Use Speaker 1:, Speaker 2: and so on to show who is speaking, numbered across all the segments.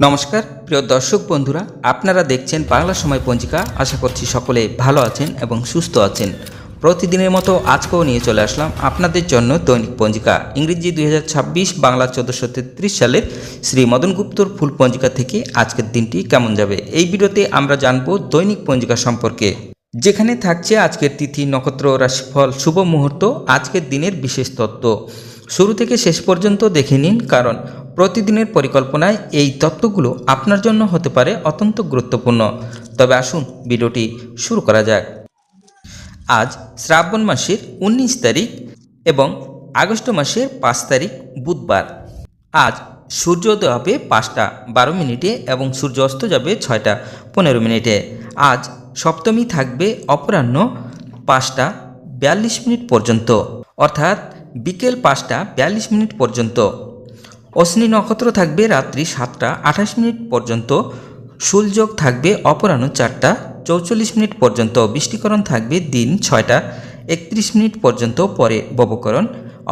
Speaker 1: নমস্কার প্রিয় দর্শক বন্ধুরা, আপনারা দেখছেন বাংলা সময় পঞ্জিকা। আশা করছি সকলে ভালো আছেন এবং সুস্থ আছেন। প্রতিদিনের মতো আজকেও নিয়ে চলে আসলাম আপনাদের জন্য দৈনিক পঞ্জিকা, ইংরেজি 2026, বাংলা 1433 সালের শ্রী মদন গুপ্তর ফুল পঞ্জিকা থেকে আজকের দিনটি কেমন যাবে। এই ভিডিওতে আমরা জানব দৈনিক পঞ্জিকা সম্পর্কে, যেখানে থাকছে আজকের তিথি, নক্ষত্র, রাশিফল, শুভ মুহূর্ত, আজকের দিনের বিশেষ তত্ত্ব। শুরু থেকে শেষ পর্যন্ত দেখে নিন, কারণ প্রতিদিনের পরিকল্পনায় এই তত্ত্বগুলো আপনার জন্য হতে পারে অত্যন্ত গুরুত্বপূর্ণ। তবে আসুন ভিডিওটি শুরু করা যাক। আজ শ্রাবণ মাসের 19 তারিখ এবং আগস্ট মাসের 5 তারিখ বুধবার। আজ সূর্যোদয় হবে 5টা 12 এবং সূর্য অস্ত যাবে 6টা 15। আজ সপ্তমী থাকবে অপরাহ্ন 5টা 42 পর্যন্ত, অর্থাৎ বিকেল 5টা 42 পর্যন্ত। অশ্বিনী নক্ষত্র থাকবে রাত্রি 7টা 28 পর্যন্ত। সূলযোগ থাকবে অপরাহ্ন 4টা 44 পর্যন্ত। বৃষ্টিকরণ থাকবে দিন 6টা 31 পর্যন্ত, পরে ববকরণ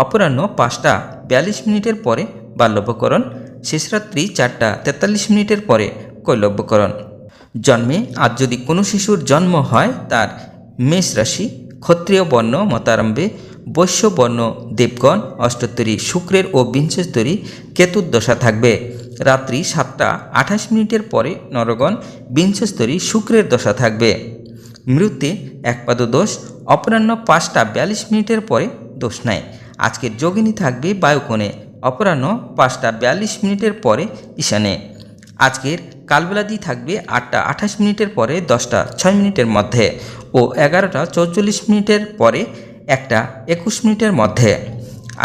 Speaker 1: অপরাহ্ন 5টা 42 পরে বাল্যবকরণ, শেষ রাত্রি 4টা 43 পরে কৈলব্যকরণ। জন্মে আজ যদি কোনো শিশুর জন্ম হয়, তার মেষ রাশি, ক্ষত্রিয় বর্ণ মতারম্ভে, বৈশ্য বর্ণ দেবগণ, অষ্টোত্তরী শুক্রের ও বিংশস্তরী কেতুর দশা থাকবে। রাত্রি 7টা 28 পরে নরগণ, বিংশস্তরী শুক্রের দশা থাকবে। মৃত্যে একপাদ দোষ, অপরাহ্ন 5টা 42 পরে দোষ নাই। আজকের যোগিনী থাকবে বায়ুকোণে, অপরাহ্ন 5টা 42 পরে ঈশানে। আজকের কালবেলাদি থাকবে 8টা 28 পরে 10টা 6 মধ্যে ও 11টা 44 পরে 1টা 21 মধ্যে।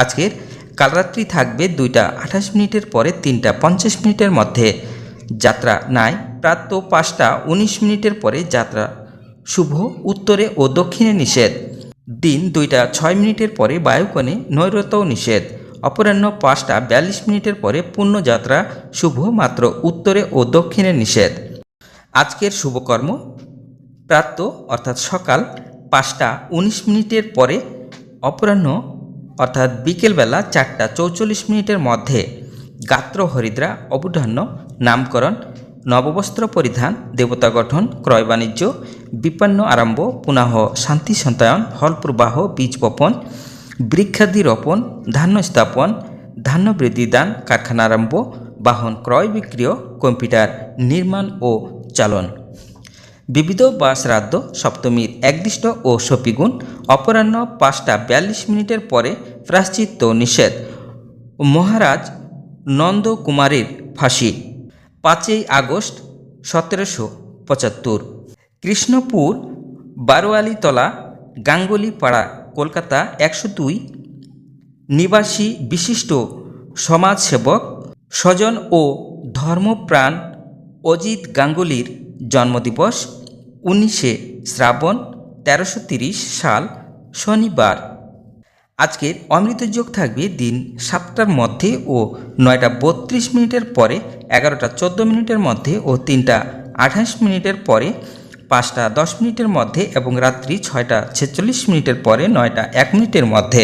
Speaker 1: আজকের কালরাত্রি থাকবে 2টা 28 পরে 3টা 50 মধ্যে। যাত্রা নাই। প্রাতঃ 5টা 19 পরে যাত্রা শুভ, উত্তরে ও দক্ষিণে নিষেধ। দিন 2টা 6 পরে বায়ুকোণে নৈরত্যও নিষেধ। অপরাহ্ন 5টা 42 পরে পূর্ণযাত্রা শুভ, মাত্র উত্তরে ও দক্ষিণে নিষেধ। আজকের শুভকর্ম প্রাতঃ অর্থাৎ সকাল 5টা 19 পরে, অপরাহ্ন অর্থাৎ বিকেলবেলা 4টা 44 মধ্যে। গাত্র হরিদ্রা, অবধান্য, নামকরণ, নববস্ত্র পরিধান, দেবতা গঠন, ক্রয় বাণিজ্য, বিপন্ন আরম্ভ, পুনঃ শান্তি সন্তায়ন, হল প্রবাহ, বীজ বপন, বৃক্ষাদি রোপণ, ধান্য স্থাপন, ধান্য বৃদ্ধি দান, কারখানা আরম্ভ, বাহন ক্রয় বিক্রয়, কম্পিউটার নির্মাণ ও চালন। বিবিধ বা শ্রাদ্ধ সপ্তমীর একদিষ্ট ও সপিগুণ। অপরাহ্ন 5টা 42 পরে প্রায়শ্চিত্ত নিষেধ। মহারাজ নন্দকুমারের ফাঁসি 5ই আগস্ট 1775। কৃষ্ণপুর বারোয়ালিতলা, গাঙ্গুলিপাড়া, কলকাতা 102 নিবাসী বিশিষ্ট সমাজসেবক, স্বজন ও ধর্মপ্রাণ অজিত গাঙ্গুলির জন্মদিবস 19শে শ্রাবণ 1330 সাল শনিবার। আজকের অমৃতযোগ থাকবে দিন 7টার মধ্যে ও 9টা 32 পরে, 11টা 14 মধ্যে ও 3টা 28 পরে, 5টা 10 মধ্যে এবং রাত্রি 6টা 46 পরে 9টা 1 মধ্যে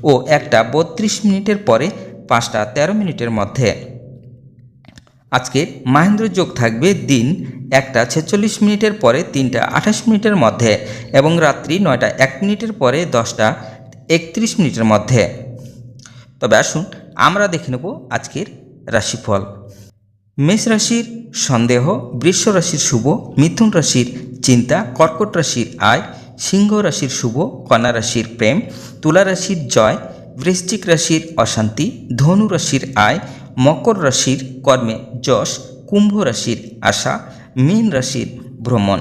Speaker 1: ও 1টা 32 পরে 5টা 13 মধ্যে। আজকের মাহেন্দ্র যোগ থাকবে দিন 1টা 46 পরে 3টা 28 মধ্যে এবং রাত্রি 9টা 1 পরে 10টা 31 মধ্যে। তবে আসুন আমরা দেখে নেব আজকের রাশিফল। মেষ রাশির সন্দেহ, বৃষ রাশির শুভ, মিথুন রাশির চিন্তা, কর্কট রাশির আয়, সিংহ রাশির শুভ, কন্যা রাশির প্রেম, তুলা রাশির জয়, বৃশ্চিক রাশির অশান্তি, ধনু রাশির আয়, মকর রাশির কর্মে যশ, কুম্ভ রাশির আশা, মীন রাশির ভ্রমণ।